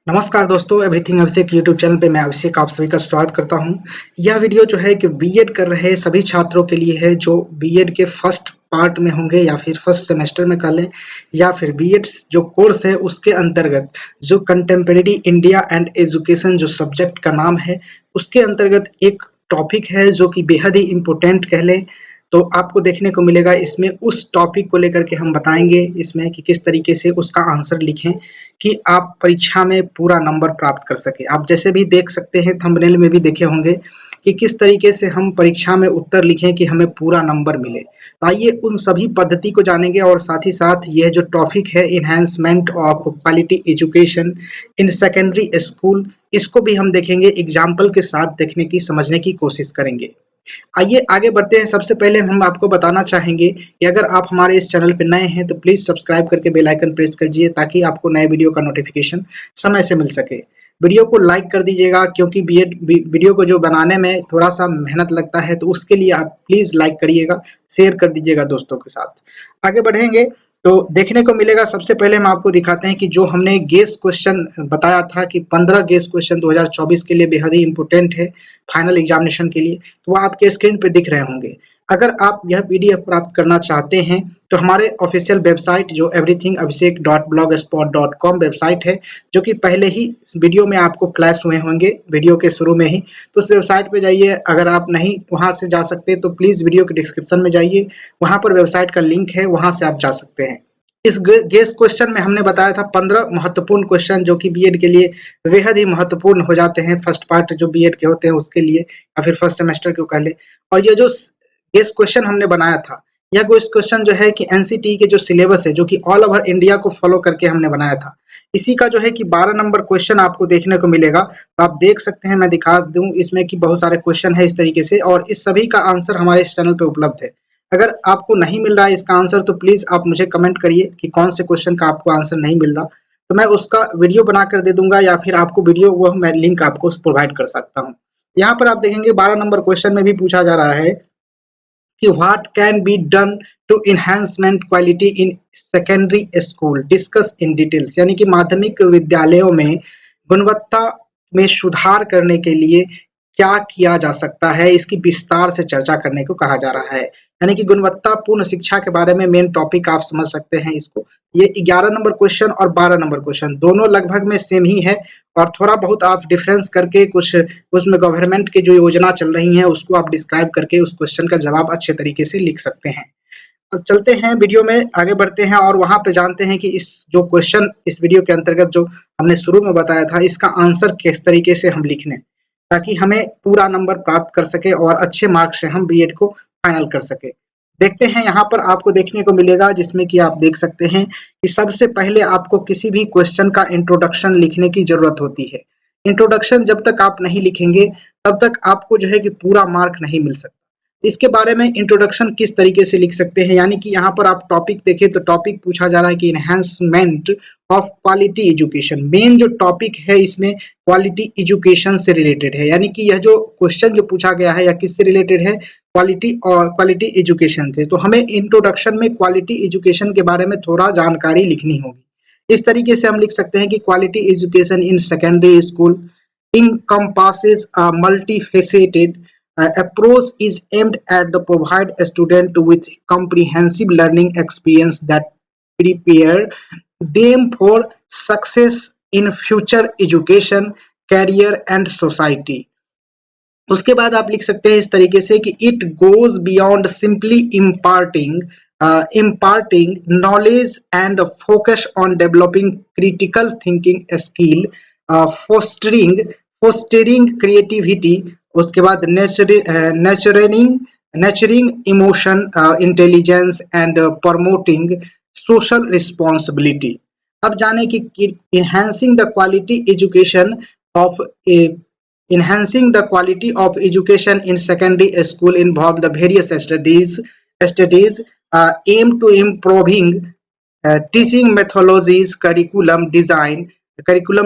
नमस्कार दोस्तों, एवरीथिंग अभिषेक YouTube channel पे मैं अभिषेक आप सभी का स्वागत करता हूं। यह वीडियो जो है कि बीएड कर रहे सभी छात्रों के लिए है जो बीएड के फर्स्ट पार्ट में होंगे या फिर फर्स्ट सेमेस्टर में कर लें या फिर बीएड जो कोर्स है उसके अंतर्गत जो कंटेम्परेरी इंडिया एंड एजुकेशन जो सब्जेक्ट का नाम है उसके अंतर्गत एक टॉपिक है जो कि बेहद ही इम्पोर्टेंट कह लें। तो आपको देखने को मिलेगा इसमें उस टॉपिक को लेकर के हम बताएंगे इसमें कि किस तरीके से उसका आंसर लिखें कि आप परीक्षा में पूरा नंबर प्राप्त कर सके। आप जैसे भी देख सकते हैं, थंबनेल में भी देखे होंगे कि किस तरीके से हम परीक्षा में उत्तर लिखें कि हमें पूरा नंबर मिले। तो आइए उन सभी पद्धति को जानेंगे और साथ ही साथ यह जो टॉपिक है enhancement of quality education in secondary school, इसको भी हम देखेंगे, एग्जाम्पल के साथ देखने की समझने की कोशिश करेंगे। आइए आगे बढ़ते हैं। सबसे पहले हम आपको बताना चाहेंगे कि अगर आप हमारे इस चैनल पर नए हैं तो प्लीज सब्सक्राइब करके बेल आइकन प्रेस कीजिए ताकि आपको नए वीडियो का नोटिफिकेशन समय से मिल सके। वीडियो को लाइक कर दीजिएगा क्योंकि बीएड वीडियो को जो बनाने में थोड़ा सा मेहनत लगता है, तो उसके लिए आप प्लीज लाइक करिएगा, शेयर कर दीजिएगा दोस्तों के साथ। आगे बढ़ेंगे तो देखने को मिलेगा, सबसे पहले हम आपको दिखाते हैं कि जो हमने गेस क्वेश्चन बताया था कि 15 गेस क्वेश्चन 2024 के लिए बेहद ही इंपोर्टेंट है फाइनल एग्जामिनेशन के लिए, तो वो आपके स्क्रीन पे दिख रहे होंगे। अगर आप यह पीडीएफ प्राप्त करना चाहते हैं तो हमारे ऑफिशियल वेबसाइट जो everythingabhishek.blogspot.com वेबसाइट है, जो कि पहले ही वीडियो में आपको फ्लैश हुए होंगे वीडियो के शुरू में ही, तो उस वेबसाइट पे जाइए। अगर आप नहीं वहां से जा सकते तो प्लीज वीडियो के डिस्क्रिप्शन में जाइए, वहां पर वेबसाइट का लिंक है, वहां से आप जा सकते हैं। इस गेस क्वेश्चन में हमने बताया था 15 महत्वपूर्ण क्वेश्चन जो कि बीएड के लिए बेहद ही महत्वपूर्ण हो जाते हैं, फर्स्ट पार्ट जो बीएड के होते हैं उसके लिए या फिर फर्स्ट सेमेस्टर के पहले। और ये जो गेस क्वेश्चन हमने बनाया था, यह गेस क्वेश्चन जो है कि एनसीटी के जो सिलेबस है जो कि ऑल ओवर इंडिया को फॉलो करके हमने बनाया था, इसी का जो है कि 12 नंबर क्वेश्चन आपको देखने को मिलेगा। तो आप देख सकते हैं, मैं दिखा दूं इसमें कि बहुत सारे क्वेश्चन है इस तरीके से, और इस सभी का आंसर हमारे इस चैनल पे उपलब्ध है। अगर आपको नहीं मिल रहा है इसका आंसर तो प्लीज आप मुझे कमेंट करिए कि कौन से क्वेश्चन का आपको आंसर नहीं मिल रहा, तो मैं उसका वीडियो बनाकर दे दूंगा या फिर आपको वीडियो वो मैं लिंक आपको प्रोवाइड कर सकता हूँ। यहाँ पर आप देखेंगे 12 नंबर क्वेश्चन में भी पूछा जा रहा है कि what can be done to enhancement quality in secondary school, discuss in details, यानी कि माध्यमिक विद्यालयों में गुणवत्ता में सुधार करने के लिए क्या किया जा सकता है, इसकी विस्तार से चर्चा करने को कहा जा रहा है। यानी कि गुणवत्तापूर्ण शिक्षा के बारे में मेन टॉपिक आप समझ सकते हैं इसको। ये 11 नंबर क्वेश्चन और 12 नंबर क्वेश्चन दोनों लगभग में सेम ही है, और थोड़ा बहुत आप डिफरेंस करके कुछ उसमें गवर्नमेंट की जो योजना चल रही है उसको आप डिस्क्राइब करके उस क्वेश्चन का जवाब अच्छे तरीके से लिख सकते हैं। अब चलते हैं वीडियो में आगे बढ़ते हैं और वहां पे जानते हैं कि इस जो क्वेश्चन इस वीडियो के अंतर्गत जो हमने शुरू में बताया था इसका आंसर किस तरीके से हम लिख लें ताकि हमें पूरा नंबर प्राप्त कर सके और अच्छे मार्क से हम बीएड को फाइनल कर सके। देखते हैं, यहाँ पर आपको देखने को मिलेगा जिसमें कि आप देख सकते हैं कि सबसे पहले आपको किसी भी क्वेश्चन का इंट्रोडक्शन लिखने की जरूरत होती है। इंट्रोडक्शन जब तक आप नहीं लिखेंगे तब तक आपको जो है कि पूरा मार्क नहीं मिल सकता। इसके बारे में इंट्रोडक्शन किस तरीके से लिख सकते हैं, यानी कि यहाँ पर आप टॉपिक देखें तो टॉपिक पूछा जा रहा है कि enhancement of quality education. Main जो टॉपिक है इसमें क्वालिटी एजुकेशन से रिलेटेड है, यानी कि यह जो क्वेश्चन जो पूछा गया है या किससे रिलेटेड है, क्वालिटी और क्वालिटी एजुकेशन से। तो हमें इंट्रोडक्शन में क्वालिटी एजुकेशन के बारे में थोड़ा जानकारी लिखनी होगी। इस तरीके से हम लिख सकते हैं कि quality education in secondary school encompasses a multifaceted approach is aimed at the provide a student with comprehensive learning experience that prepare them for success in future education, career and society। उसके बाद आप लिख सकते हैं इस तरीके से कि it goes beyond simply imparting knowledge and focus on developing critical thinking skill, fostering creativity, उसके बाद nurturing emotion intelligence and promoting social responsibility। अब जाने कि enhancing the quality education of enhancing the quality of education in secondary school involve the various studies aim to improving teaching methodologies, curriculum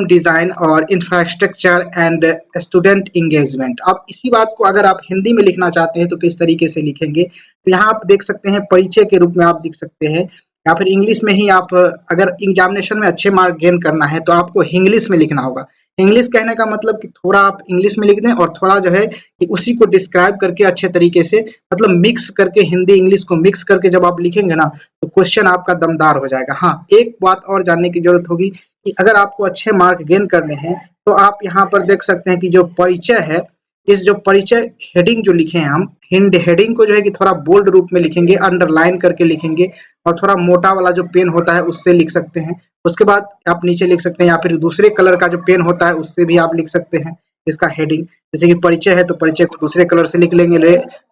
design और infrastructure and student engagement. अब इसी बात को अगर आप हिंदी में लिखना चाहते हैं तो किस तरीके से लिखेंगे, तो यहाँ आप देख सकते हैं परिचय के रूप में आप लिख सकते हैं या फिर इंग्लिश में ही आप अगर एग्जामिनेशन में अच्छे मार्क गेन करना है तो आपको इंग्लिश में लिखना होगा। इंग्लिश कहने का मतलब कि थोड़ा आप इंग्लिश में लिख दें और थोड़ा जो है कि उसी को डिस्क्राइब करके अच्छे तरीके से, मतलब मिक्स करके हिंदी इंग्लिश को मिक्स करके जब आप लिखेंगे ना तो क्वेश्चन आपका दमदार हो जाएगा। हाँ, एक बात और जानने की जरूरत होगी कि अगर आपको अच्छे मार्क गेन करने हैं तो आप यहाँ पर देख सकते हैं कि जो परिचय है, इस जो परिचय हेडिंग जो लिखे हैं हम, हिंद हेडिंग को जो है कि थोड़ा बोल्ड रूप में लिखेंगे, अंडरलाइन करके लिखेंगे और थोड़ा मोटा वाला जो पेन होता है उससे लिख सकते हैं। उसके बाद आप नीचे लिख सकते हैं या फिर दूसरे कलर का जो पेन होता है उससे भी आप लिख सकते हैं इसका हेडिंग। जैसे कि परिचय है तो परिचय को दूसरे कलर से लिख लेंगे,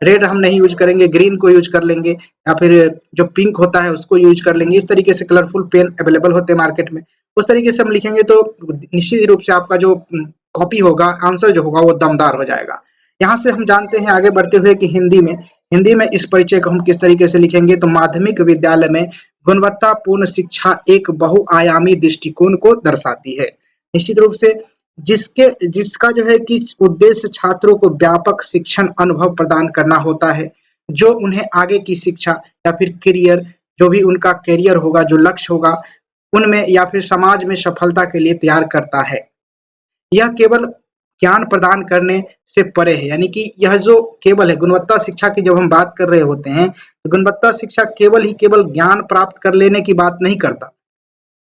रेड हम नहीं यूज करेंगे, ग्रीन को यूज कर लेंगे या फिर जो पिंक होता है उसको यूज कर लेंगे। इस तरीके से कलरफुल पेन अवेलेबल होते हैं मार्केट में, उस तरीके से हम लिखेंगे तो निश्चित रूप से आपका जो कॉपी होगा, आंसर जो होगा वो दमदार हो जाएगा। यहाँ से हम जानते हैं आगे बढ़ते हुए कि हिंदी में इस परिचय को हम किस तरीके से लिखेंगे। तो माध्यमिक विद्यालय में गुणवत्तापूर्ण शिक्षा एक बहुआयामी दृष्टिकोण को दर्शाती है। निश्चित रूप से जिसका जो है कि उद्देश्य छात्रों को व्यापक शिक्षण अनुभव प्रदान करना होता है, जो उन्हें आगे की शिक्षा या फिर करियर, जो भी उनका करियर होगा, जो लक्ष्य होगा उनमें या फिर समाज में सफलता के लिए तैयार करता है। यह केवल ज्ञान प्रदान करने से परे है, यानी कि यह जो केवल है गुणवत्ता शिक्षा की जब हम बात कर रहे होते हैं तो गुणवत्ता शिक्षा केवल ही केवल ज्ञान प्राप्त कर लेने की बात नहीं करता,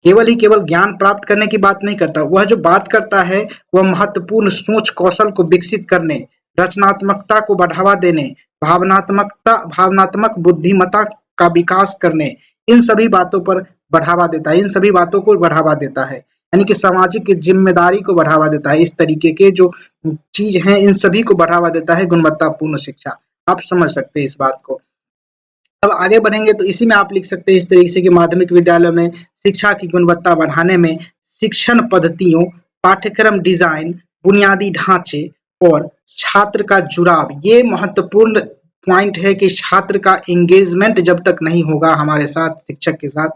केवल ही केवल ज्ञान प्राप्त करने की बात नहीं करता। वह जो बात करता है वह महत्वपूर्ण सोच कौशल को विकसित करने, रचनात्मकता को बढ़ावा देने, भावनात्मक बुद्धिमत्ता का विकास करने, इन सभी बातों पर बढ़ावा देता है, इन सभी बातों को बढ़ावा देता है, यानी कि सामाजिक जिम्मेदारी को बढ़ावा देता है। इस तरीके के जो चीज हैं इन सभी को बढ़ावा देता है गुणवत्तापूर्ण शिक्षा। आप समझ सकते हैं इस बात को। अब आगे बढ़ेंगे तो इसी में आप लिख सकते हैं इस तरीके से कि माध्यमिक विद्यालय में शिक्षा की गुणवत्ता बढ़ाने में शिक्षण पद्धतियों, पाठ्यक्रम डिजाइन, बुनियादी ढांचे और छात्र का जुड़ाव, ये महत्वपूर्ण पॉइंट है कि छात्र का एंगेजमेंट जब तक नहीं होगा हमारे साथ, शिक्षक के साथ,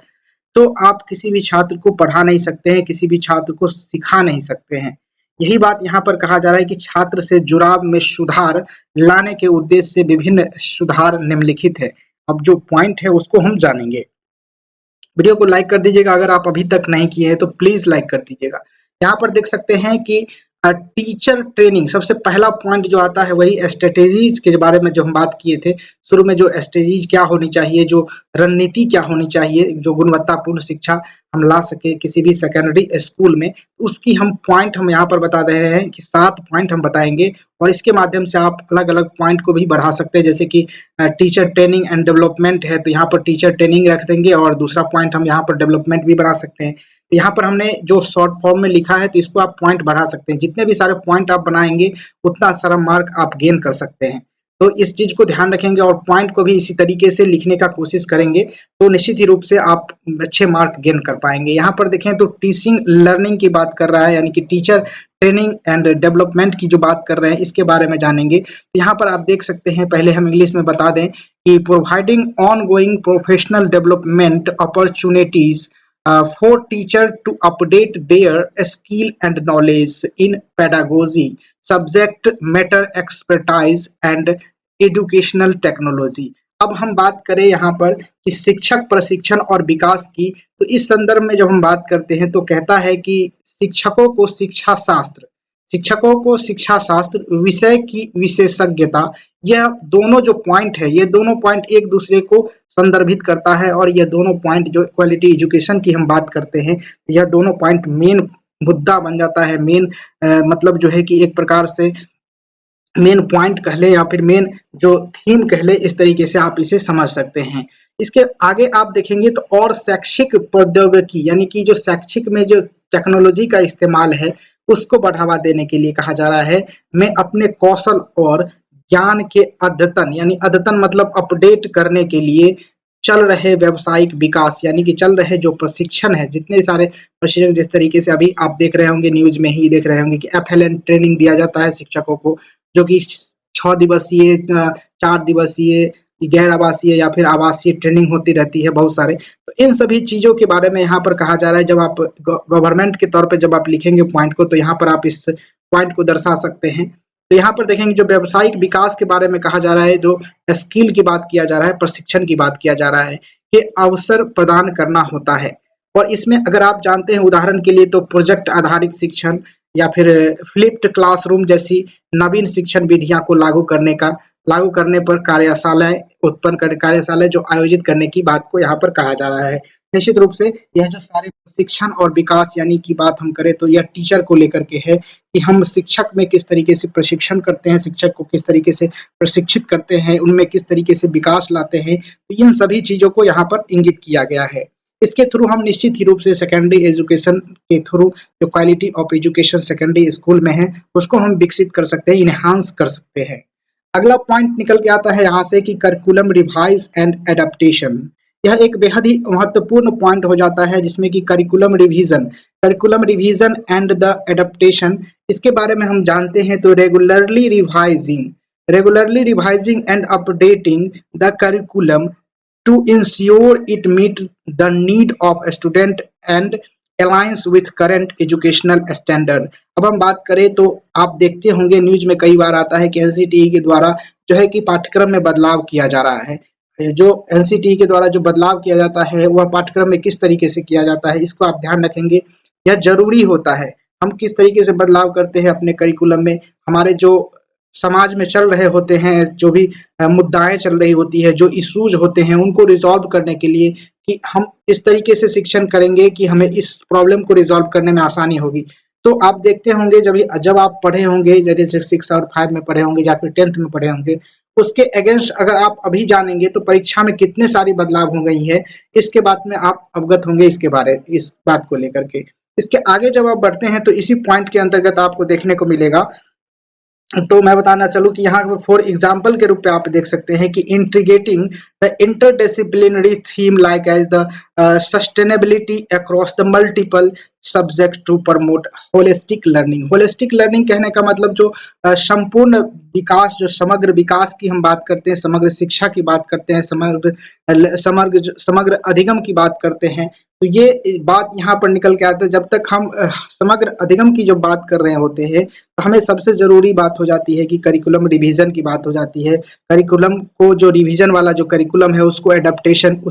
तो आप किसी भी छात्र को पढ़ा नहीं सकते हैं, किसी भी छात्र को सिखा नहीं सकते हैं। यही बात यहाँ पर कहा जा रहा है कि छात्र से जुड़ाव में सुधार लाने के उद्देश्य से विभिन्न सुधार निम्नलिखित है। अब जो पॉइंट है उसको हम जानेंगे। वीडियो को लाइक कर दीजिएगा, अगर आप अभी तक नहीं किए हैं तो प्लीज लाइक कर दीजिएगा। यहाँ पर देख सकते हैं कि टीचर ट्रेनिंग, सबसे पहला पॉइंट जो आता है वही स्ट्रेटेजीज के बारे में जो हम बात किए थे शुरू में, जो स्ट्रेटेजीज क्या होनी चाहिए, जो रणनीति क्या होनी चाहिए, जो गुणवत्तापूर्ण शिक्षा हम ला सके किसी भी सेकेंडरी स्कूल में, उसकी हम पॉइंट हम यहाँ पर बता दे रहे हैं कि 7 पॉइंट हम बताएंगे और इसके माध्यम से आप अलग अलग पॉइंट को भी बढ़ा सकते हैं। जैसे कि टीचर ट्रेनिंग एंड डेवलपमेंट है तो यहाँ पर टीचर ट्रेनिंग रख देंगे और दूसरा पॉइंट हम यहाँ पर डेवलपमेंट भी बना सकते हैं। यहाँ पर हमने जो शॉर्ट फॉर्म में लिखा है तो इसको आप पॉइंट बढ़ा सकते हैं, जितने भी सारे पॉइंट आप बनाएंगे उतना सारा मार्क आप गेन कर सकते हैं। तो इस चीज को ध्यान रखेंगे और पॉइंट को भी इसी तरीके से लिखने का कोशिश करेंगे तो निश्चित ही रूप से आप अच्छे मार्क गेन कर पाएंगे। यहाँ पर देखें तो टीचिंग लर्निंग की बात कर रहा है, यानी कि टीचर ट्रेनिंग एंड डेवलपमेंट की जो बात कर रहे हैं इसके बारे में जानेंगे। तो यहाँ पर आप देख सकते हैं, पहले हम इंग्लिश में बता दें कि providing on going professional development opportunities for teacher to update their skill and knowledge in pedagogy, subject matter expertise and educational technology। अब हम बात करें यहाँ पर कि शिक्षक प्रशिक्षण और विकास की, तो इस संदर्भ में जब हम बात करते हैं तो कहता है कि शिक्षकों को शिक्षा शास्त्र विषय की विशेषज्ञता, यह दोनों जो पॉइंट है ये दोनों पॉइंट एक दूसरे को संदर्भित करता है और ये दोनों पॉइंट जो क्वालिटी एजुकेशन की हम बात करते हैं यह दोनों पॉइंट मेन मुद्दा बन जाता है। मेन मतलब जो है कि एक प्रकार से मेन पॉइंट कह ले या फिर मेन जो थीम कह ले, इस तरीके से आप इसे समझ सकते हैं। इसके आगे आप देखेंगे तो और शैक्षिक प्रौद्योगिकी, यानी कि जो शैक्षिक में जो टेक्नोलॉजी का इस्तेमाल है उसको बढ़ावा देने के लिए कहा जा रहा है। मैं अपने कौशल और ज्ञान के अद्यतन, यानी अद्यतन मतलब अपडेट करने के लिए चल रहे व्यावसायिक विकास, यानी कि चल रहे जो प्रशिक्षण है, जितने सारे प्रशिक्षण, जिस तरीके से अभी आप देख रहे होंगे न्यूज में ही देख रहे होंगे कि FLN ट्रेनिंग दिया जाता है शिक्षकों को, जो कि 6 दिवसीय, 4 दिवसीय, गैर आवासीय या फिर आवासीय ट्रेनिंग होती रहती है बहुत सारे। तो इन सभी चीजों के बारे में यहाँ पर कहा जा रहा है। जब आप गवर्नमेंट के तौर पे जब आप लिखेंगे पॉइंट को तो यहाँ पर आप इस पॉइंट को दर्शा सकते हैं। तो यहाँ पर देखेंगे जो व्यावसायिक विकास के बारे में कहा जा रहा है, जो स्किल की बात किया जा रहा है, प्रशिक्षण की बात किया जा रहा है के अवसर प्रदान करना होता है। और इसमें अगर आप जानते हैं उदाहरण के लिए तो प्रोजेक्ट आधारित शिक्षण या फिर फ्लिप्ड क्लासरूम जैसी नवीन शिक्षण विधियां को लागू करने पर कार्यशालाएं जो आयोजित करने की बात को यहाँ पर कहा जा रहा है। निश्चित रूप से यह जो सारे शिक्षण और विकास यानी कि बात हम करें तो यह टीचर को लेकर के है कि हम शिक्षक में किस तरीके से प्रशिक्षण करते हैं, शिक्षक को किस तरीके से प्रशिक्षित करते हैं, उनमें किस तरीके से विकास लाते हैं, तो इन सभी चीजों को यहाँ पर इंगित किया गया है। इसके थ्रू हम निश्चित ही रूप से सेकेंडरी एजुकेशन के थ्रू जो quality of education secondary school में है उसको हम विकसित कर सकते हैं, इनहांस कर सकते हैं। अगला पॉइंट निकल के आता है यहाँ से कि करिकुलम रिवाइज एंड एडेप्टेशन। यह एक बेहद ही महत्वपूर्ण पॉइंट हो जाता है जिसमें कि curriculum revision and the adaptation, इसके बारे में हम जानते हैं तो regularly revising and updating the curriculum to ensure it meet the need of student and aligns with current educational standard। अब हम बात करें तो आप देखते होंगे न्यूज में कई बार आता है कि एनसीटीई के द्वारा जो है कि पाठ्यक्रम में बदलाव किया जा रहा है। जो एनसीटीई के द्वारा जो बदलाव किया जाता है वह पाठ्यक्रम में किस तरीके से किया जाता है, इसको आप ध्यान रखेंगे। यह जरूरी होता है, हम किस तरीके से बदलाव करते हैं अपने करिकुलम में, हमारे जो समाज में चल रहे होते हैं, जो भी मुद्दाएं चल रही होती है, जो इश्यूज होते हैं उनको रिजॉल्व करने के लिए कि हम इस तरीके से शिक्षण करेंगे कि हमें इस प्रॉब्लम को रिजॉल्व करने में आसानी होगी। तो आप देखते होंगे जब आप पढ़े होंगे, जैसे 6 और 5 में पढ़े होंगे या फिर 10th में पढ़े होंगे, उसके अगेंस्ट अगर आप अभी जानेंगे तो परीक्षा में कितने सारी बदलाव हो गई है, इसके बाद में आप अवगत होंगे इस बात को लेकर के। इसके आगे जब आप बढ़ते हैं तो इसी पॉइंट के अंतर्गत आपको देखने को मिलेगा, तो मैं बताना चलूं कि यहाँ फॉर एग्जाम्पल के रूप में आप देख सकते हैं कि integrating the interdisciplinary theme like as the sustainability across the multiple subject to promote holistic learning. Holistic learning कहने का मतलब जो संपूर्ण विकास, जो समग्र विकास की हम बात करते हैं, समग्र शिक्षा की बात करते हैं, समग्र अधिगम की बात करते हैं, तो ये बात यहाँ पर निकल के आता है। जब तक हम समग्र अधिगम की जो बात कर रहे होते हैं तो हमें सबसे जरूरी बात हो जाती है कि करिकुलम रिवीजन की बात हो जाती है। करिकुलम को जो रिवीजन वाला जो करिकुलम है उसको एडेप्टेशन,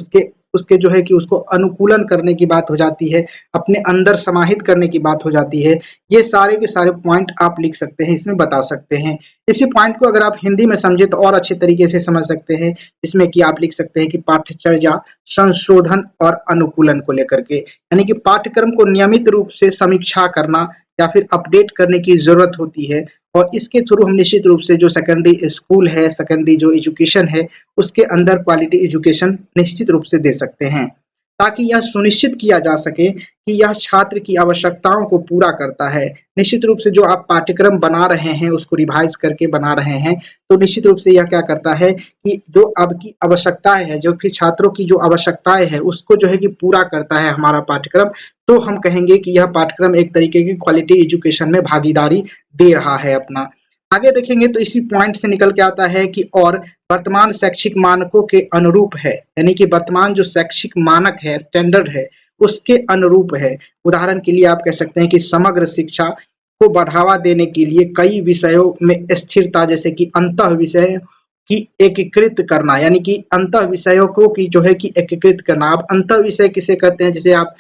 उसके जो है कि उसको अनुकूलन करने की बात हो जाती है, अपने अंदर समाहित करने की बात हो जाती है। ये सारे के सारे पॉइंट आप लिख सकते हैं, इसमें बता सकते हैं। इसी पॉइंट को अगर आप हिंदी में समझे तो और अच्छे तरीके से समझ सकते हैं। इसमें कि आप लिख सकते हैं कि पाठ्यचर्या संशोधन और अनुकूलन को लेकर के, यानी कि पाठ्यक्रम को नियमित रूप से समीक्षा करना या फिर अपडेट करने की जरूरत होती है। और इसके थ्रू हम निश्चित रूप से जो सेकेंडरी स्कूल है, सेकेंडरी जो एजुकेशन है, उसके अंदर क्वालिटी एजुकेशन निश्चित रूप से दे सकते हैं, ताकि यह सुनिश्चित किया जा सके कि यह छात्र की आवश्यकताओं को पूरा करता है। निश्चित रूप से जो आप पाठ्यक्रम बना रहे हैं उसको रिवाइज करके बना रहे हैं, तो निश्चित रूप से यह क्या करता है कि जो आपकी आवश्यकताएं है, जो कि छात्रों की जो आवश्यकताएं है उसको जो है कि पूरा करता है हमारा पाठ्यक्रम। तो हम कहेंगे कि यह पाठ्यक्रम एक तरीके की क्वालिटी एजुकेशन में भागीदारी दे रहा है अपना। आगे देखेंगे तो इसी पॉइंट से निकल के आता है कि और वर्तमान शैक्षिक मानकों के अनुरूप है, यानी कि वर्तमान जो शैक्षिक मानक है, स्टैंडर्ड है, उसके अनुरूप है। उदाहरण के लिए आप कह सकते हैं कि समग्र शिक्षा को बढ़ावा देने के लिए कई विषयों में स्थिरता, जैसे कि अंतः विषय की एकीकृत करना, यानी कि अंतः विषयों को की जो है कि एकीकृत करना। आप अंतः विषय किसे कहते हैं, जिसे आप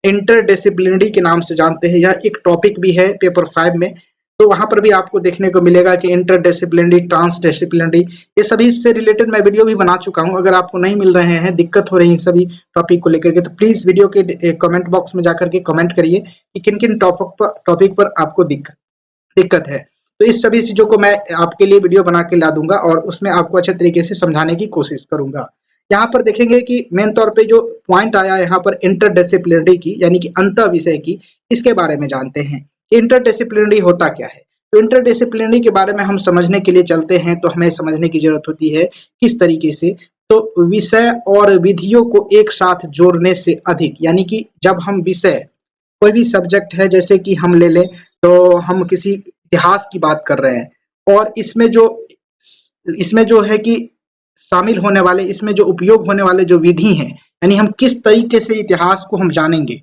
इंटरडिसिप्लिनरी के नाम से जानते हैं। यह एक टॉपिक भी है पेपर 5 में, तो वहां पर भी आपको देखने को मिलेगा कि इंटरडिसिप्लिनरी, ट्रांसडिसिप्लिनरी, ये सभी से रिलेटेड मैं वीडियो भी बना चुका हूं। अगर आपको नहीं मिल रहे हैं, दिक्कत हो रही है सभी टॉपिक को लेकर के, तो प्लीज वीडियो के कमेंट बॉक्स में जाकर के कमेंट करिए कि किन किन टॉपिक पर आपको दिक्कत है। तो इस सभी चीजों को मैं आपके लिए वीडियो बना के ला दूंगा और उसमें आपको अच्छे तरीके से समझाने की कोशिश करूंगा। यहाँ पर देखेंगे कि मेन तौर पे जो पॉइंट आया यहाँ पर इंटरडिसिप्लिनरी की, यानी कि अंतर विषय की, इसके बारे में जानते हैं कि इंटरडिसिप्लिनरी होता क्या है। तो इंटरडिसिप्लिनरी के बारे में हम समझने के लिए चलते हैं तो हमें समझने की जरूरत होती है किस तरीके से। तो विषय और विधियों को एक साथ जोड़ने से अधिक, यानी कि जब हम विषय, कोई भी सब्जेक्ट है, जैसे कि हम ले लें तो हम किसी इतिहास की बात कर रहे हैं और इसमें जो है कि शामिल होने वाले, इसमें जो उपयोग होने वाले जो विधि हैं, यानी हम किस तरीके से इतिहास को हम जानेंगे,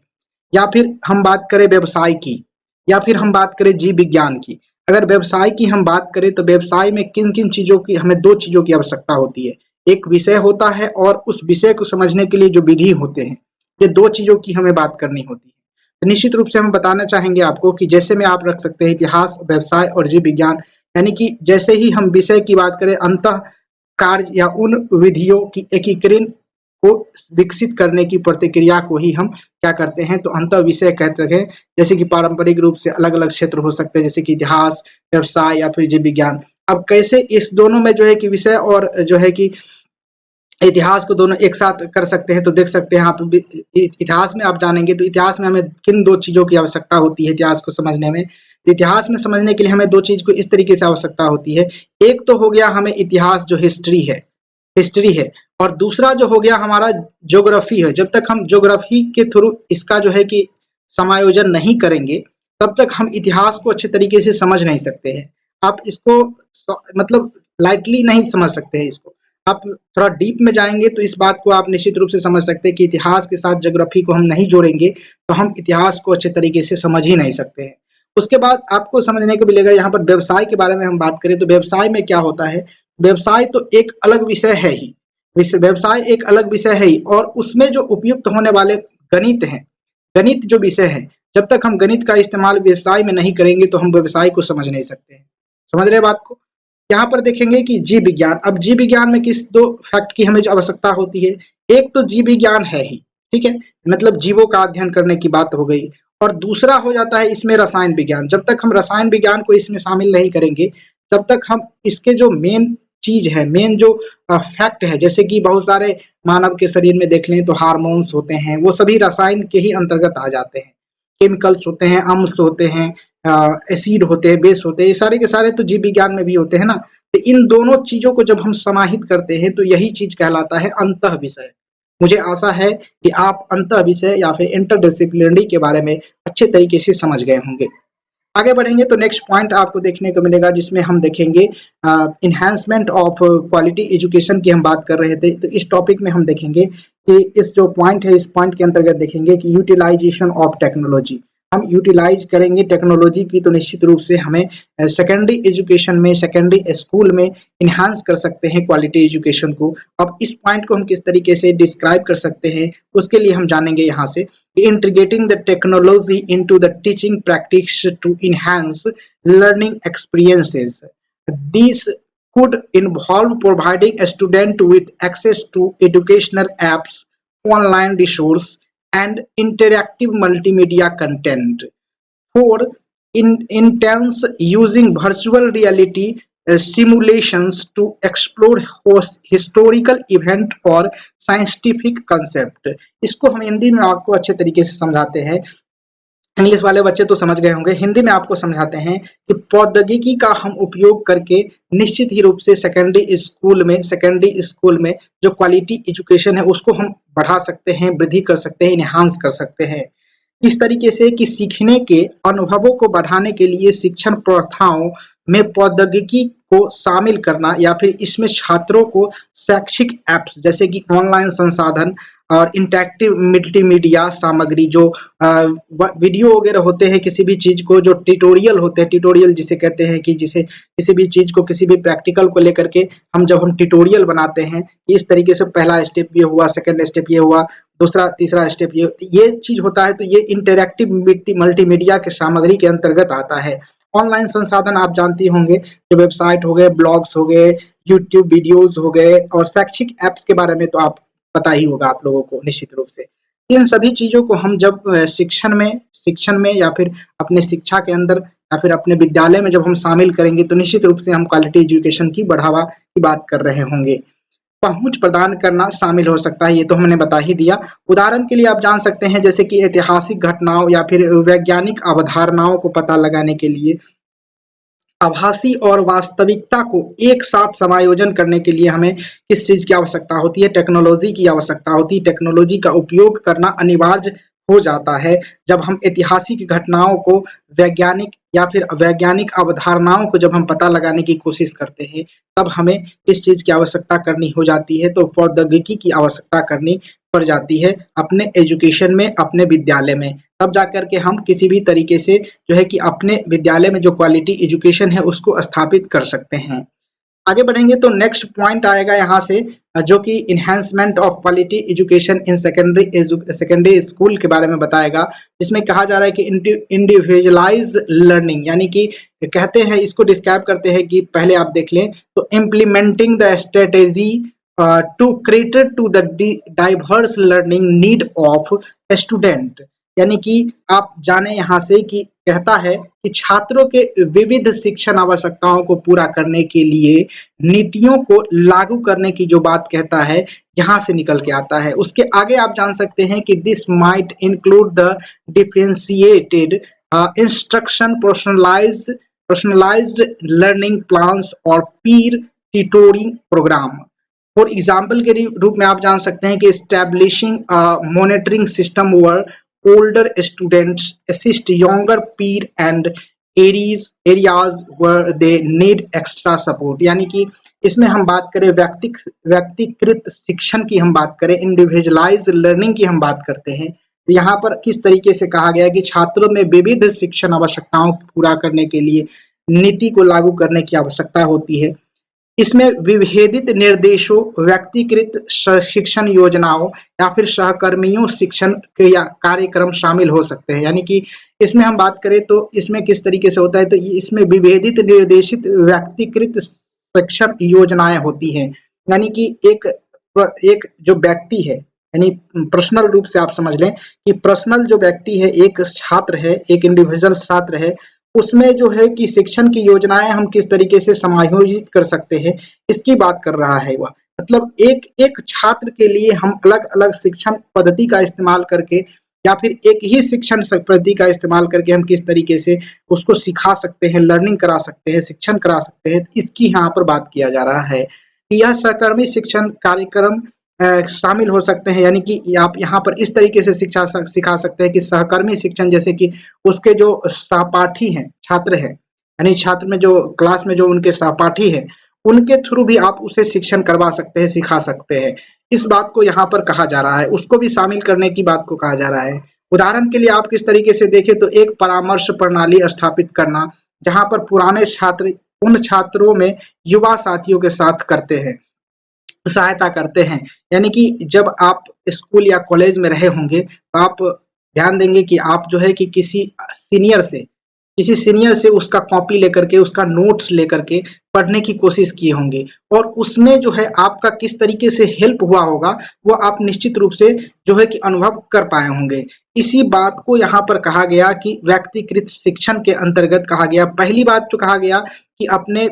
या फिर हम बात करें व्यवसाय की, या फिर हम बात करें जीव विज्ञान की। अगर व्यवसाय की हम बात करें तो व्यवसाय में किन किन चीजों की, हमें 2 चीजों की आवश्यकता होती है। एक विषय होता है और उस विषय को समझने के लिए जो विधि होते हैं, ये दो चीजों की हमें बात करनी होती है। तो निश्चित रूप से हम बताना चाहेंगे आपको कि जैसे में आप रख सकते हैं इतिहास, व्यवसाय और जीव विज्ञान, यानी कि जैसे ही हम विषय की बात करें, अंतः कार्य या उन विधियों की एकीकरण को विकसित करने की प्रतिक्रिया को ही हम क्या करते हैं, तो अंतः विषय कहते हैं। जैसे कि पारंपरिक रूप से अलग अलग क्षेत्र हो सकते हैं, जैसे कि इतिहास, व्यवसाय या फिर जीव विज्ञान। अब कैसे इस दोनों में जो है कि विषय और जो है कि इतिहास को दोनों एक साथ कर सकते हैं, तो देख सकते हैं आप इतिहास में आप जानेंगे तो इतिहास में हमें किन दो चीजों की आवश्यकता होती है इतिहास को समझने में। इतिहास में समझने के लिए हमें दो चीज को इस तरीके से आवश्यकता होती है। एक तो हो गया हमें इतिहास जो हिस्ट्री है, और दूसरा जो हो गया हमारा ज्योग्राफी है। जब तक हम ज्योग्राफी के थ्रू इसका जो है कि समायोजन नहीं करेंगे, तब तक हम इतिहास को अच्छे तरीके से समझ नहीं सकते हैं। आप इसको मतलब लाइटली नहीं समझ सकते हैं इसको। आप थोड़ा डीप में जाएंगे तो इस बात को आप निश्चित रूप से समझ सकते हैं कि इतिहास के साथ ज्योग्राफी को हम नहीं जोड़ेंगे तो हम इतिहास को अच्छे तरीके से समझ ही नहीं सकते हैं। उसके बाद आपको समझने को मिलेगा, यहाँ पर व्यवसाय के बारे में हम बात करें तो व्यवसाय में क्या होता है। व्यवसाय तो एक अलग विषय है ही, व्यवसाय एक अलग विषय है ही, और उसमें जो उपयुक्त होने वाले गणित हैं, गणित जो विषय है, जब तक हम गणित का इस्तेमाल व्यवसाय में नहीं करेंगे तो हम व्यवसाय को समझ नहीं सकते हैं। समझ रहे बात को। यहाँ पर देखेंगे कि जीव विज्ञान, अब जीव विज्ञान में किस दो फैक्ट की हमें जो आवश्यकता होती है। एक तो जीव विज्ञान है ही, ठीक है, मतलब जीवों का अध्ययन करने की बात हो गई, और दूसरा हो जाता है इसमें रसायन विज्ञान। जब तक हम रसायन विज्ञान को इसमें शामिल नहीं करेंगे तब तक हम इसके जो मेन चीज है, मेन जो फैक्ट है, जैसे कि बहुत सारे मानव के शरीर में देख लें तो हार्मोन्स होते हैं, वो सभी रसायन के ही अंतर्गत आ जाते हैं। केमिकल्स होते हैं, अम्ल होते हैं, एसिड होते हैं, बेस होते हैं, ये सारे के सारे तो जीव विज्ञान में भी होते हैं ना। तो इन दोनों चीजों को जब हम समाहित करते हैं तो यही चीज कहलाता है अंतः विषय। मुझे आशा है कि आप अंतः विषय या फिर इंटरडिसिप्लिनरी के बारे में अच्छे तरीके से समझ गए होंगे। आगे बढ़ेंगे तो नेक्स्ट पॉइंट आपको देखने को मिलेगा, जिसमें हम देखेंगे इन्हांसमेंट ऑफ क्वालिटी एजुकेशन की हम बात कर रहे थे। तो इस टॉपिक में हम देखेंगे कि इस जो पॉइंट है, इस पॉइंट के अंतर्गत देखेंगे कि यूटिलाइजेशन ऑफ टेक्नोलॉजी। हम यूटिलाइज करेंगे टेक्नोलॉजी की, तो निश्चित रूप से हमें सेकेंडरी एजुकेशन में, सेकेंडरी स्कूल में इन्हांस कर सकते हैं क्वालिटी एजुकेशन को। अब इस पॉइंट को हम किस तरीके से डिस्क्राइब कर सकते हैं, उसके लिए हम जानेंगे यहाँ से। Integrating the technology into the teaching practice to enhance learning experiences. This could involve providing a student with access to educational apps, online resources, and interactive multimedia content. For intense using virtual reality simulations to explore historical event और scientific concept। इसको हम हिंदी में आपको अच्छे तरीके से समझाते हैं। इंग्लिश वाले बच्चे तो समझ गए होंगे, हिंदी में आपको समझाते हैं कि प्रौद्योगिकी का हम उपयोग करके निश्चित ही रूप से सेकेंडरी स्कूल में जो क्वालिटी एजुकेशन है उसको हम बढ़ा सकते हैं, वृद्धि कर सकते हैं, इनहांस कर सकते हैं। इस तरीके से कि सीखने के अनुभवों को बढ़ाने के लिए शिक्षण प्रथाओं में प्रौद्योगिकी को शामिल करना, या फिर इसमें छात्रों को शैक्षिक एप्स जैसे कि ऑनलाइन संसाधन और इंटरेक्टिव मल्टीमीडिया सामग्री, जो वीडियो वगैरह होते हैं, किसी भी चीज को जो ट्यूटोरियल होते हैं, ट्यूटोरियल जिसे कहते हैं कि जिसे किसी भी चीज को, किसी भी प्रैक्टिकल को लेकर के जब हम ट्यूटोरियल बनाते हैं, इस तरीके से पहला स्टेप ये हुआ, सेकंड स्टेप ये हुआ, दूसरा तीसरा स्टेप ये चीज होता है। तो ये इंटरेक्टिव मल्टीमीडिया के सामग्री के अंतर्गत आता है। ऑनलाइन संसाधन आप जानती होंगे, जो वेबसाइट हो गए, ब्लॉग्स हो गए, यूट्यूब वीडियोस हो गए, और शैक्षिक एप्स के बारे में तो आप पता ही होगा आप लोगों को निश्चित रूप से। इन सभी चीजों को हम जब शिक्षण में या फिर अपने शिक्षा के अंदर या फिर अपने विद्यालय में जब हम शामिल करेंगे तो निश्चित रूप से हम क्वालिटी एजुकेशन की बढ़ावा की बात कर रहे होंगे। पहुंच प्रदान करना शामिल हो सकता है, ये तो हमने बता ही दिया। उदाहरण के लिए आप जान सकते हैं जैसे कि ऐतिहासिक घटनाओं या फिर वैज्ञानिक अवधारणाओं को पता लगाने के लिए आभासी और वास्तविकता को एक साथ समायोजन करने के लिए हमें किस चीज की आवश्यकता होती है, टेक्नोलॉजी की आवश्यकता होती है। टेक्नोलॉजी का उपयोग करना अनिवार्य हो जाता है जब हम ऐतिहासिक घटनाओं को वैज्ञानिक या फिर वैज्ञानिक अवधारणाओं को जब हम पता लगाने की कोशिश करते हैं, तब हमें इस चीज की आवश्यकता करनी हो जाती है। तो प्रौद्योगिकी की आवश्यकता करनी पड़ जाती है अपने एजुकेशन में, अपने विद्यालय में, तब जाकर के हम किसी भी तरीके से जो है कि अपने विद्यालय में जो क्वालिटी एजुकेशन है उसको स्थापित कर सकते हैं। आगे बढ़ेंगे तो नेक्स्ट पॉइंट आएगा यहाँ से जो कि enhancement of quality education in secondary school के बारे में बताएगा, जिसमें कहा जा रहा है कि इंडिविजुअलाइज लर्निंग, यानी कि कहते हैं, इसको डिस्क्राइब करते हैं कि पहले आप देख लें तो implementing the strategy to cater to the diverse learning need of student, यानी कि आप जाने यहाँ से कि कहता है कि छात्रों के विविध शिक्षण आवश्यकताओं को पूरा करने के लिए नीतियों को लागू करने की जो बात कहता है यहाँ से निकल के आता है। उसके आगे आप जान सकते हैं कि this might include the differentiated instruction, personalised learning plans और पीर ट्यूटोरिंग प्रोग्राम। फॉर एग्जाम्पल के रूप में आप जान सकते हैं कि establishing monitoring system were older students assist younger peer and areas where they need extra support, यानी कि इसमें हम बात करें व्यक्तिकृत शिक्षण की, हम बात करें इंडिविजुअलाइज लर्निंग की हम बात करते हैं, तो यहाँ पर किस तरीके से कहा गया कि छात्रों में विविध शिक्षण आवश्यकताओं को पूरा करने के लिए नीति को लागू करने की आवश्यकता होती है। इसमें विभेदित निर्देशों, व्यक्तिकृत शिक्षण योजनाओं या फिर सहकर्मियों शिक्षण कार्यक्रम शामिल हो सकते हैं, यानी कि इसमें हम बात करें तो इसमें किस तरीके से होता है, तो इसमें विभेदित निर्देशित व्यक्तिकृत शिक्षण योजनाएं होती हैं, यानी कि एक जो व्यक्ति है, यानी पर्सनल रूप से आप समझ लें कि पर्सनल जो व्यक्ति है, एक छात्र है, एक इंडिविजुअल छात्र है, उसमें जो है कि शिक्षण की योजनाएं हम किस तरीके से समायोजित कर सकते हैं, इसकी बात कर रहा है वह। मतलब एक एक छात्र के लिए हम अलग अलग शिक्षण पद्धति का इस्तेमाल करके या फिर एक ही शिक्षण पद्धति का इस्तेमाल करके हम किस तरीके से उसको सिखा सकते हैं, लर्निंग करा सकते हैं, शिक्षण करा सकते हैं, इसकी यहाँ पर बात किया जा रहा है कि यह सहकर्मी शिक्षण कार्यक्रम शामिल हो सकते हैं, यानी कि आप यहाँ पर इस तरीके से सिखा सकते हैं कि सहकर्मी शिक्षण, जैसे कि उसके जो सहपाठी हैं, छात्र हैं, यानी छात्र में जो क्लास में जो उनके सहपाठी हैं, उनके थ्रू भी आप उसे शिक्षण करवा सकते हैं, सिखा सकते हैं, इस बात को यहाँ पर कहा जा रहा है, उसको भी शामिल करने की बात को कहा जा रहा है। उदाहरण के लिए आप किस तरीके से देखें तो एक परामर्श प्रणाली स्थापित करना, जहाँ पर पुराने छात्र उन छात्रों में युवा साथियों के साथ करते हैं, सहायता करते हैं, यानी कि जब आप स्कूल या कॉलेज में रहे होंगे तो आप ध्यान देंगे कि आप जो है कि किसी सीनियर से उसका कॉपी लेकर के, उसका नोट्स लेकर के पढ़ने की कोशिश किए होंगे, और उसमें जो है आपका किस तरीके से हेल्प हुआ होगा वो आप निश्चित रूप से जो है कि अनुभव कर पाए होंगे। इसी बात को यहाँ पर कहा गया कि व्यक्तिकृत शिक्षण के अंतर्गत कहा गया। पहली बात तो कहा गया कि अपने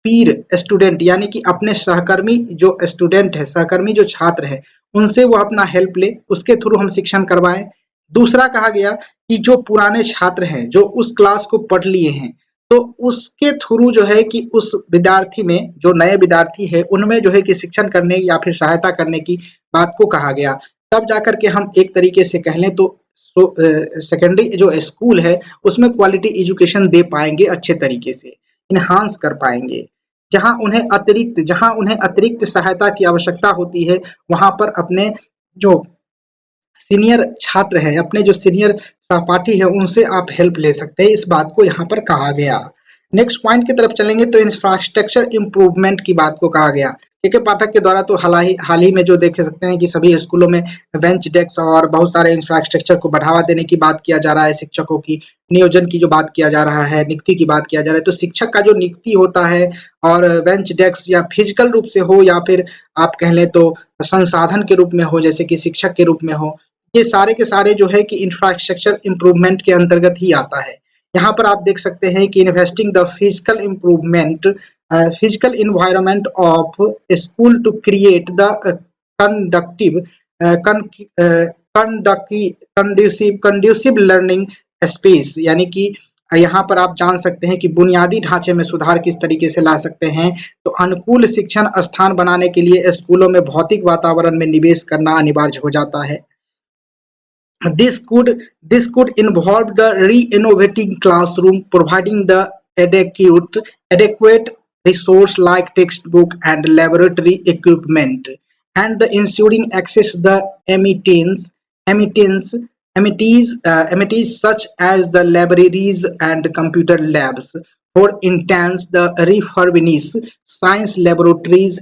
पीर स्टूडेंट, यानी कि अपने सहकर्मी जो स्टूडेंट है, सहकर्मी जो छात्र है, उनसे वो अपना हेल्प ले, उसके थ्रू हम शिक्षण करवाएं। दूसरा कहा गया कि जो पुराने छात्र हैं, जो उस क्लास को पढ़ लिए हैं, तो उसके थ्रू जो है कि उस विद्यार्थी में, जो नए विद्यार्थी है, उनमें जो है कि शिक्षण करने या फिर सहायता करने की बात को कहा गया। तब जाकर के हम एक तरीके से कह लें तो सेकेंडरी जो स्कूल है उसमें क्वालिटी एजुकेशन दे पाएंगे, अच्छे तरीके से इनहांस कर पाएंगे। जहां उन्हें अतिरिक्त सहायता की आवश्यकता होती है, वहां पर अपने जो सीनियर छात्र है, अपने जो सीनियर सहपाठी है, उनसे आप हेल्प ले सकते हैं, इस बात को यहाँ पर कहा गया। नेक्स्ट पॉइंट की तरफ चलेंगे तो इंफ्रास्ट्रक्चर इंप्रूवमेंट की बात को कहा गया। के पाठक के द्वारा तो हाल ही में जो देख सकते हैं कि सभी स्कूलों में बेंच डेस्क और बहुत सारे इंफ्रास्ट्रक्चर को बढ़ावा देने की बात किया जा रहा है, शिक्षकों की नियोजन की जो बात किया जा रहा है, नियुक्ति की बात किया जा रहा है, तो शिक्षक का जो नियुक्ति होता है और बेंच डेस्क या फिजिकल रूप से हो या फिर आप कह लें तो संसाधन के रूप में हो, जैसे कि शिक्षक के रूप में हो, ये सारे के सारे जो है कि इंफ्रास्ट्रक्चर इंप्रूवमेंट के अंतर्गत ही आता है। यहाँ पर आप देख सकते हैं कि investing the physical improvement physical environment of school to create the conductive conducive learning space, यानी कि यहाँ पर आप जान सकते हैं कि बुनियादी ढांचे में सुधार किस तरीके से ला सकते हैं। तो अनुकूल शिक्षण स्थान बनाने के लिए स्कूलों में भौतिक वातावरण में निवेश करना अनिवार्य हो जाता है। This could involve the re-innovating classroom, providing the adequate resource like textbook and laboratory equipment, and the ensuring access the amenities such as the libraries and computer labs For instance, the refurbished science laboratories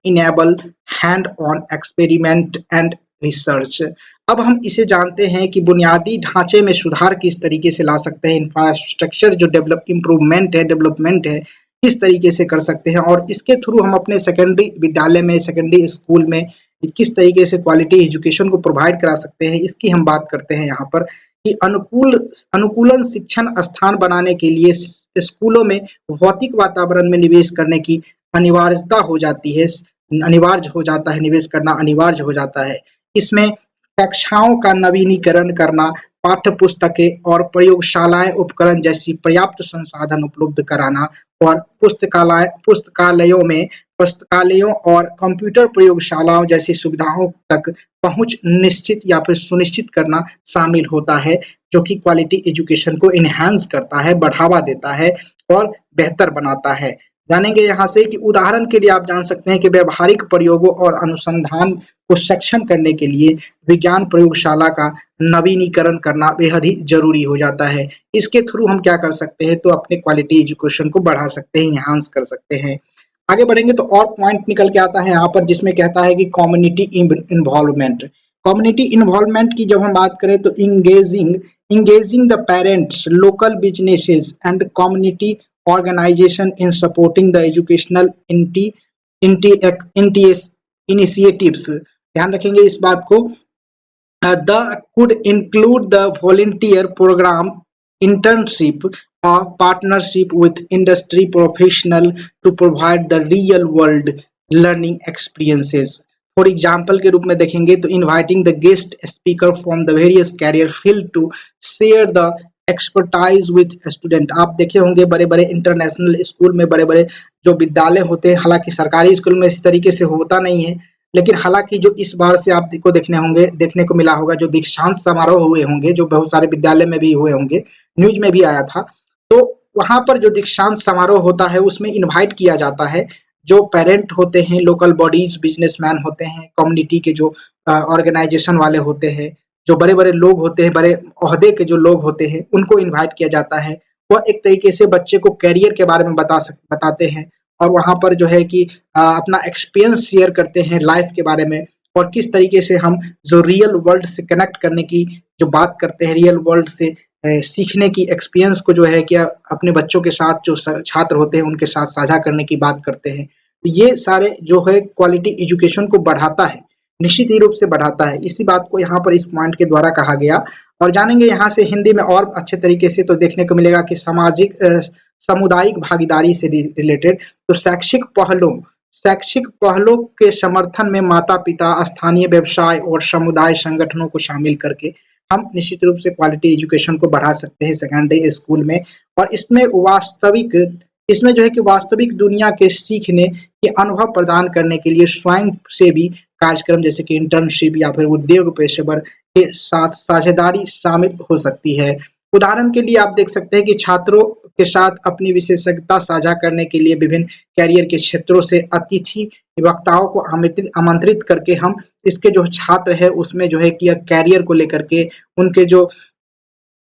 enable hand-on experiment and research. अब हम इसे जानते हैं कि बुनियादी ढांचे में सुधार किस तरीके से ला सकते हैं, इंफ्रास्ट्रक्चर जो डेवलपमेंट है किस तरीके से कर सकते हैं, और इसके थ्रू हम अपने सेकेंडरी विद्यालय में, सेकेंडरी स्कूल में किस तरीके से क्वालिटी एजुकेशन को प्रोवाइड करा सकते हैं, इसकी हम बात करते हैं यहाँ पर कि अनुकूलन शिक्षण स्थान बनाने के लिए स्कूलों में भौतिक वातावरण में निवेश करने की अनिवार्यता हो जाती है, अनिवार्य हो जाता है, निवेश करना अनिवार्य हो जाता है। इसमें कक्षाओं का नवीनीकरण करना, पाठ्य पुस्तकें और प्रयोगशालाएं उपकरण जैसी पर्याप्त संसाधन उपलब्ध कराना और पुस्तकालयों और कंप्यूटर प्रयोगशालाओं जैसी सुविधाओं तक पहुंच निश्चित या फिर सुनिश्चित करना शामिल होता है, जो कि क्वालिटी एजुकेशन को इनहैंस करता है, बढ़ावा देता है और बेहतर बनाता है। जानेंगे यहाँ से कि उदाहरण के लिए आप जान सकते हैं कि व्यवहारिक प्रयोगों और अनुसंधान को सक्षम करने के लिए विज्ञान प्रयोगशाला का नवीनीकरण करना बेहद ही जरूरी हो जाता है। इसके थ्रू हम क्या कर सकते हैं, तो अपने क्वालिटी एजुकेशन को बढ़ा सकते हैं, इनहांस कर सकते हैं। आगे बढ़ेंगे तो और पॉइंट निकल के आता है यहाँ पर, जिसमें कहता है कि कम्युनिटी इन्वॉल्वमेंट की जब हम बात करें तो engaging the parents, local businesses and community organization in supporting the educational initiatives। ध्यान रखेंगे इस बात को। The could include the volunteer program, internship or partnership with industry professional to provide the real world learning experiences। For example के रूप में देखेंगे तो inviting the guest speaker from the various career field to share the expertise with student. आप देखे होंगे बड़े बड़े इंटरनेशनल स्कूल में, बड़े बड़े जो विद्यालय होते हैं, हालांकि सरकारी स्कूल में इस तरीके से होता नहीं है, लेकिन हालांकि जो इस बार से आपको देखने को मिला होगा, जो दीक्षांत समारोह हुए होंगे, जो बहुत सारे विद्यालय में भी हुए होंगे, न्यूज में भी आया था, तो वहां पर जो दीक्षांत समारोह होता है उसमें इनवाइट किया जाता है जो पेरेंट होते हैं, लोकल बॉडीज, बिजनेसमैन होते हैं, कम्युनिटी के जो ऑर्गेनाइजेशन वाले होते हैं, जो बड़े बड़े लोग होते हैं, बड़े ओहदे के जो लोग होते हैं, उनको इनवाइट किया जाता है। वह एक तरीके से बच्चे को कैरियर के बारे में बताते हैं और वहां पर जो है कि अपना एक्सपीरियंस शेयर करते हैं लाइफ के बारे में, और किस तरीके से हम जो रियल वर्ल्ड से कनेक्ट करने की जो बात करते हैं, रियल वर्ल्ड से सीखने की एक्सपीरियंस को जो है कि अपने बच्चों के साथ जो छात्र होते हैं उनके साथ साझा करने की बात करते हैं। तो ये सारे जो है क्वालिटी एजुकेशन को बढ़ाता है, निश्चित ही रूप से बढ़ाता है। इसी बात को यहाँ पर इस पॉइंट के द्वारा कहा गया। और जानेंगे यहाँ से हिंदी में और अच्छे तरीके से तो देखने को मिलेगा कि सामुदायिक भागीदारी से रिलेटेड तो शैक्षिक पहलों के समर्थन में माता पिता, स्थानीय व्यवसाय और समुदाय संगठनों को शामिल करके हम निश्चित रूप से क्वालिटी एजुकेशन को बढ़ा सकते हैं सेकेंडरी स्कूल में। और इसमें जो है कि वास्तविक दुनिया के सीखने के अनुभव प्रदान करने के लिए स्वयं से भी कार्यक्रम जैसे कि इंटर्नशिप या फिर उद्योग पेशेवर के साथ साझेदारी शामिल हो सकती है। उदाहरण के लिए आप देख सकते हैं कि छात्रों के साथ अपनी विशेषज्ञता साझा करने के लिए विभिन्न कैरियर के क्षेत्रों से अतिथि वक्ताओं को आमंत्रित करके हम इसके जो छात्र है उसमें जो है कि कैरियर को लेकर के, उनके जो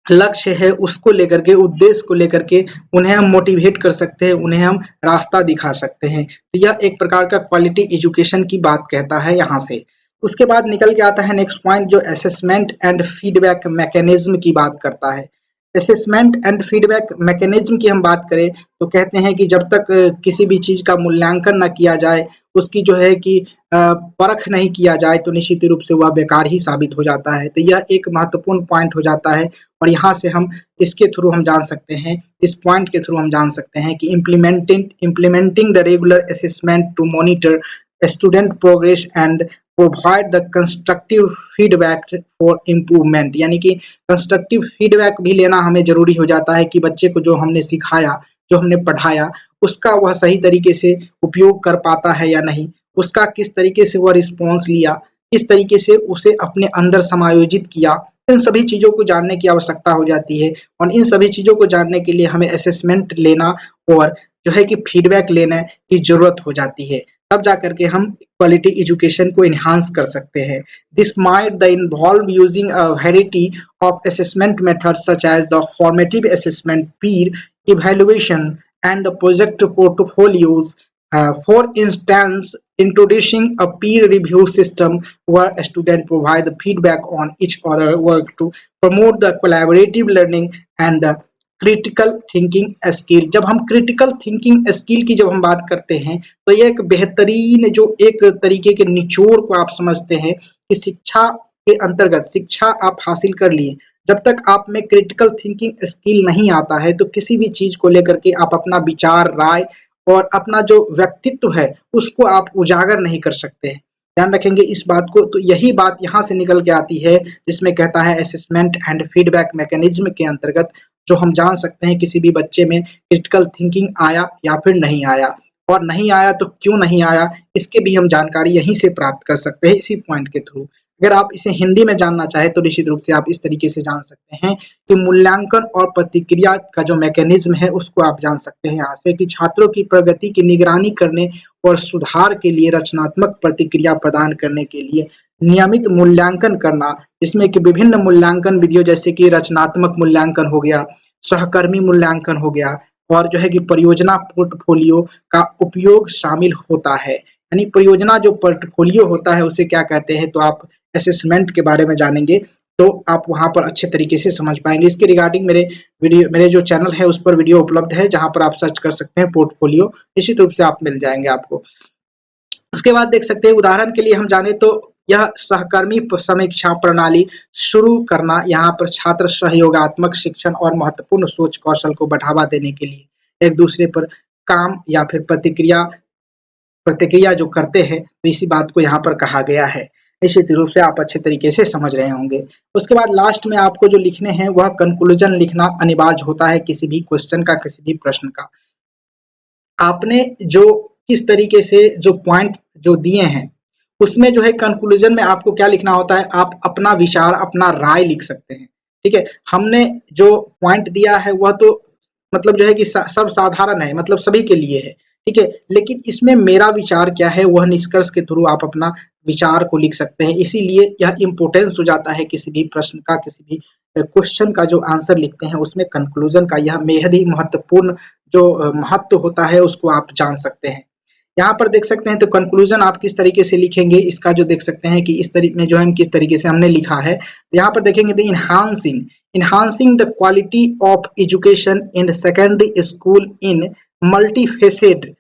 लक्ष्य है उसको लेकर के, उद्देश्य को लेकर के उन्हें हम मोटिवेट कर सकते हैं, उन्हें हम रास्ता दिखा सकते हैं। तो यह एक प्रकार का क्वालिटी एजुकेशन की बात कहता है यहाँ से। उसके बाद निकल के आता है नेक्स्ट पॉइंट जो असेसमेंट एंड फीडबैक मैकेनिज्म की बात करता है। असेसमेंट एंड फीडबैक मैकेनिज्म की हम बात करें तो कहते हैं कि जब तक किसी भी चीज का मूल्यांकन न किया जाए, उसकी जो है कि परख नहीं किया जाए, तो निश्चित रूप से वह बेकार ही साबित हो जाता है। तो यह एक महत्वपूर्ण पॉइंट हो जाता है और यहाँ से हम इसके थ्रू हम जान सकते हैं, इस पॉइंट के थ्रू हम जान सकते हैं कि implementing the regular assessment to monitor student progress and provide the constructive feedback for improvement. यानी कि कंस्ट्रक्टिव फीडबैक भी लेना हमें जरूरी हो जाता है कि बच्चे को जो हमने सिखाया, जो हमने पढ़ाया, उसका वह सही तरीके से उपयोग कर पाता है या नहीं, उसका किस तरीके से वह रिस्पॉन्स लिया, किस तरीके से उसे अपने अंदर समायोजित किया, इन सभी चीज़ों को जानने की आवश्यकता हो जाती है। और इन सभी चीज़ों को जानने के लिए हमें असेसमेंट लेना और जो है कि फीडबैक लेने की जरूरत हो जाती है, तब जाकर के हम क्वालिटी एजुकेशन को इन्हांस कर सकते हैं। This might the involve using a variety of assessment methods such as the formative assessment, peer evaluation and the project portfolios. For instance, introducing a peer review system where students provide feedback on each other work to promote the collaborative learning and the critical thinking skill. जब हम critical thinking skill की जब हम बात करते हैं तो ये एक बेहतरीन जो एक तरीके के निचोड़ को आप समझते हैं कि शिक्षा के अंतर्गत शिक्षा आप हासिल कर लिए, जब तक आप में क्रिटिकल थिंकिंग स्किल नहीं आता है तो किसी भी चीज को लेकर के आप अपना विचार, राय और अपना जो व्यक्तित्व है उसको आप उजागर नहीं कर सकते हैं। ध्यान रखेंगे इस बात को। तो यही बात यहाँ से निकल के आती है जिसमें कहता है असेसमेंट एंड फीडबैक मैकेनिज्म के अंतर्गत जो हम जान सकते हैं किसी भी बच्चे में क्रिटिकल थिंकिंग आया या फिर नहीं आया, और नहीं आया तो क्यों नहीं आया, इसके भी हम जानकारी यहीं से प्राप्त कर सकते हैं इसी पॉइंट के थ्रू। अगर आप इसे हिंदी में जानना चाहें तो निश्चित रूप से आप इस तरीके से जान सकते हैं कि मूल्यांकन और प्रतिक्रिया का जो मैकेनिज्म है उसको आप जान सकते हैं यहाँ से कि छात्रों की प्रगति की निगरानी करने और सुधार के लिए रचनात्मक प्रतिक्रिया प्रदान करने के लिए नियमित मूल्यांकन करना, जिसमें कि विभिन्न मूल्यांकन विधियों जैसे कि रचनात्मक मूल्यांकन हो गया, सहकर्मी मूल्यांकन हो गया और जो है कि परियोजना पोर्टफोलियो का उपयोग शामिल होता है। यानी परियोजना जो पोर्टफोलियो होता है उसे क्या कहते हैं, तो आप असेसमेंट के बारे में जानेंगे तो आप वहां पर अच्छे तरीके से समझ पाएंगे। इसके रिगार्डिंग मेरे जो चैनल है उस पर वीडियो उपलब्ध है जहां पर आप सर्च कर सकते हैं पोर्टफोलियो, निश्चित रूप से आप मिल जाएंगे आपको। उसके बाद देख सकते हैं उदाहरण के लिए हम जाने तो यह सहकर्मी समीक्षा प्रणाली शुरू करना, यहाँ पर छात्र सहयोगात्मक शिक्षण और महत्वपूर्ण सोच कौशल को बढ़ावा देने के लिए एक दूसरे पर काम या फिर प्रतिक्रिया जो करते हैं तो इसी बात को यहाँ पर कहा गया है। निश्चित रूप से आप अच्छे तरीके से समझ रहे होंगे। उसके बाद लास्ट में आपको जो लिखने हैं वह कंक्लूजन लिखना अनिवार्य होता है किसी भी क्वेश्चन का, किसी भी प्रश्न का। आपने जो किस तरीके से जो पॉइंट जो दिए हैं उसमें जो है कंक्लूजन में आपको क्या लिखना होता है, आप अपना विचार, अपना राय लिख सकते हैं। ठीक है, हमने जो पॉइंट दिया है वह तो मतलब जो है कि सब साधारण है, मतलब सभी के लिए है। ठीक है, लेकिन इसमें मेरा विचार क्या है वह निष्कर्ष के थ्रू आप अपना विचार को लिख सकते हैं। इसीलिए यह इम्पोर्टेंस हो जाता है किसी भी प्रश्न का, किसी भी क्वेश्चन का जो आंसर लिखते हैं उसमें कंक्लूजन का यह बेहद ही महत्वपूर्ण जो महत्व होता है उसको आप जान सकते हैं। यहाँ पर देख सकते हैं तो कंक्लूजन आप किस तरीके से लिखेंगे, इसका जो देख सकते हैं कि इस तरीके में जो है किस तरीके से हमने लिखा है। यहाँ पर देखेंगे the enhancing the quality of education in secondary school in multifaceted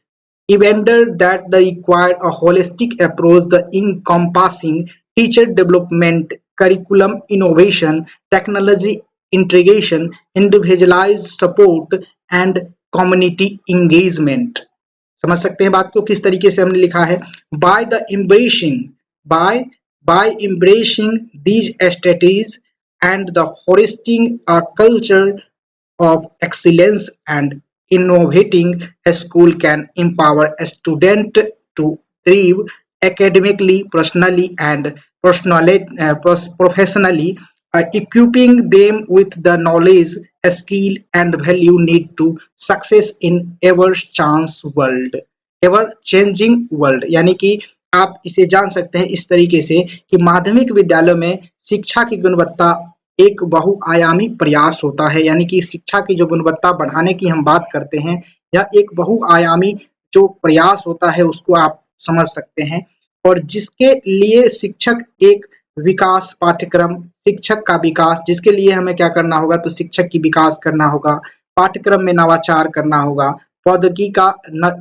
event that require a holistic approach, the encompassing teacher development, curriculum innovation, technology integration, individualized support and community engagement। समझ सकते हैं बात को किस तरीके से हमने लिखा है। By the embracing by embracing these strategies and the fostering a culture of excellence and innovating, a school can empower a student to thrive academically, personally and professionally, equipping them with the knowledge, skill and value need to success in ever changing world। यानी कि आप इसे जान सकते हैं इस तरीके से कि माध्यमिक विद्यालयों में शिक्षा की गुणवत्ता एक बहुआयामी प्रयास होता है। यानी कि शिक्षा की जो गुणवत्ता बढ़ाने की हम बात करते हैं यह एक बहुआयामी जो प्रयास होता है उसको आप समझ सकते हैं, और जिसके लिए शिक्षक एक विकास पाठ्यक्रम, शिक्षक का विकास, जिसके लिए हमें क्या करना होगा, तो शिक्षक की विकास करना होगा, पाठ्यक्रम में नवाचार करना होगा, प्रौद्योगिकी का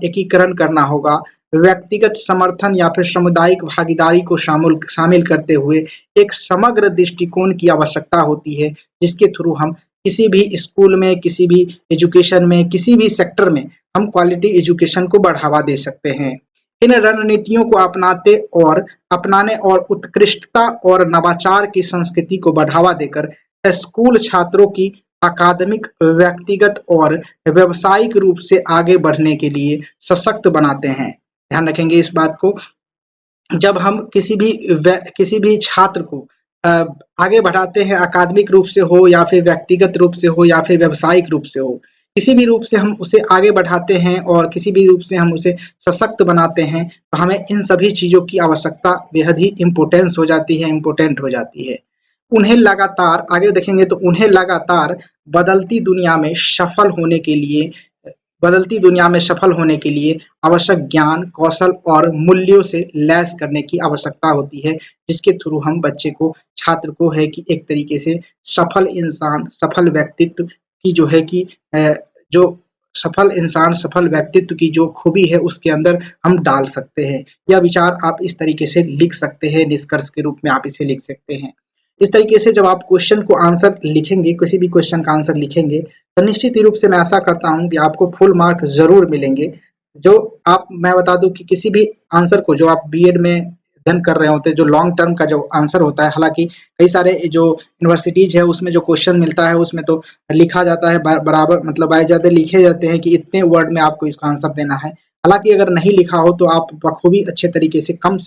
एकीकरण करना होगा, व्यक्तिगत समर्थन या फिर सामुदायिक भागीदारी को शामिल करते हुए एक समग्र दृष्टिकोण की आवश्यकता होती है, जिसके थ्रू हम किसी भी स्कूल में, किसी भी एजुकेशन में, किसी भी सेक्टर में हम क्वालिटी एजुकेशन को बढ़ावा दे सकते हैं। इन रणनीतियों को अपनाने और उत्कृष्टता और नवाचार की संस्कृति को बढ़ावा देकर स्कूल छात्रों की अकादमिक, व्यक्तिगत और व्यावसायिक रूप से आगे बढ़ने के लिए सशक्त बनाते हैं। ध्यान रखेंगे इस बात को। जब हम किसी भी छात्र को आगे बढ़ाते हैं, अकादमिक रूप से हो या फिर व्यक्तिगत रूप से हो या फिर व्यावसायिक रूप से हो, किसी भी रूप से हम उसे आगे बढ़ाते हैं और किसी भी रूप से हम उसे सशक्त बनाते हैं, तो हमें इन सभी चीजों की आवश्यकता बेहद ही इम्पोर्टेंट हो जाती है। उन्हें लगातार आगे देखेंगे तो उन्हें लगातार बदलती दुनिया में सफल होने के लिए बदलती दुनिया में सफल होने के लिए आवश्यक ज्ञान, कौशल और मूल्यों से लैस करने की आवश्यकता होती है, जिसके थ्रू हम बच्चे को, छात्र को है कि एक तरीके से सफल इंसान, सफल व्यक्तित्व की जो है कि जो सफल इंसान, सफल व्यक्तित्व की जो खूबी है उसके अंदर हम डाल सकते हैं। यह विचार आप इस तरीके से लिख सकते हैं, निष्कर्ष के रूप में आप इसे लिख सकते हैं। इस तरीके से जब आप क्वेश्चन को आंसर लिखेंगे, किसी भी क्वेश्चन का आंसर लिखेंगे, तो निश्चित ही रूप से मैं आशा करता हूँ कि आपको फुल मार्क ज़रूर मिलेंगे। जो आप मैं बता दूँ कि किसी भी आंसर को जो आप बीएड में अध्ययन कर रहे होते हैं, जो लॉन्ग टर्म का जो आंसर होता है, हालाँकि कई सारे जो यूनिवर्सिटीज़ है उसमें जो क्वेश्चन मिलता है उसमें तो लिखा जाता है बराबर, मतलब बाय लिखे जाते हैं कि इतने वर्ड में आपको इसका आंसर देना है। हालाँकि अगर नहीं लिखा हो तो आप बखूबी अच्छे तरीके से कम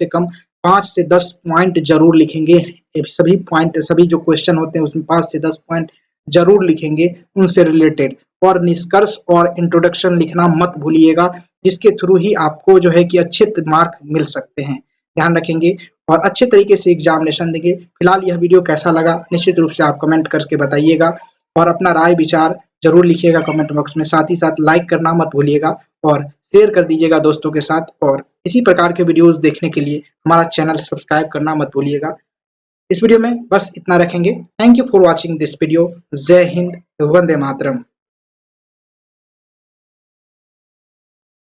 5 से 10 पॉइंट ज़रूर लिखेंगे। सभी पॉइंट, सभी जो क्वेश्चन होते हैं उसमें 5 से 10 पॉइंट ज़रूर लिखेंगे उनसे रिलेटेड, और निष्कर्ष और इंट्रोडक्शन लिखना मत भूलिएगा, जिसके थ्रू ही आपको जो है कि अच्छे मार्क मिल सकते हैं। ध्यान रखेंगे और अच्छे तरीके से एग्जामिनेशन देंगे। फिलहाल यह वीडियो कैसा लगा निश्चित रूप से आप कमेंट करके बताइएगा, और अपना राय विचार जरूर लिखिएगा कमेंट बॉक्स में। साथ ही साथ लाइक करना मत भूलिएगा और शेयर कर दीजिएगा दोस्तों के साथ, और इसी प्रकार के वीडियोस देखने के लिए हमारा चैनल सब्सक्राइब करना मत भूलिएगा। इस वीडियो में बस इतना रखेंगे। Thank you for watching this video. जय हिंद, वंदे मातरम।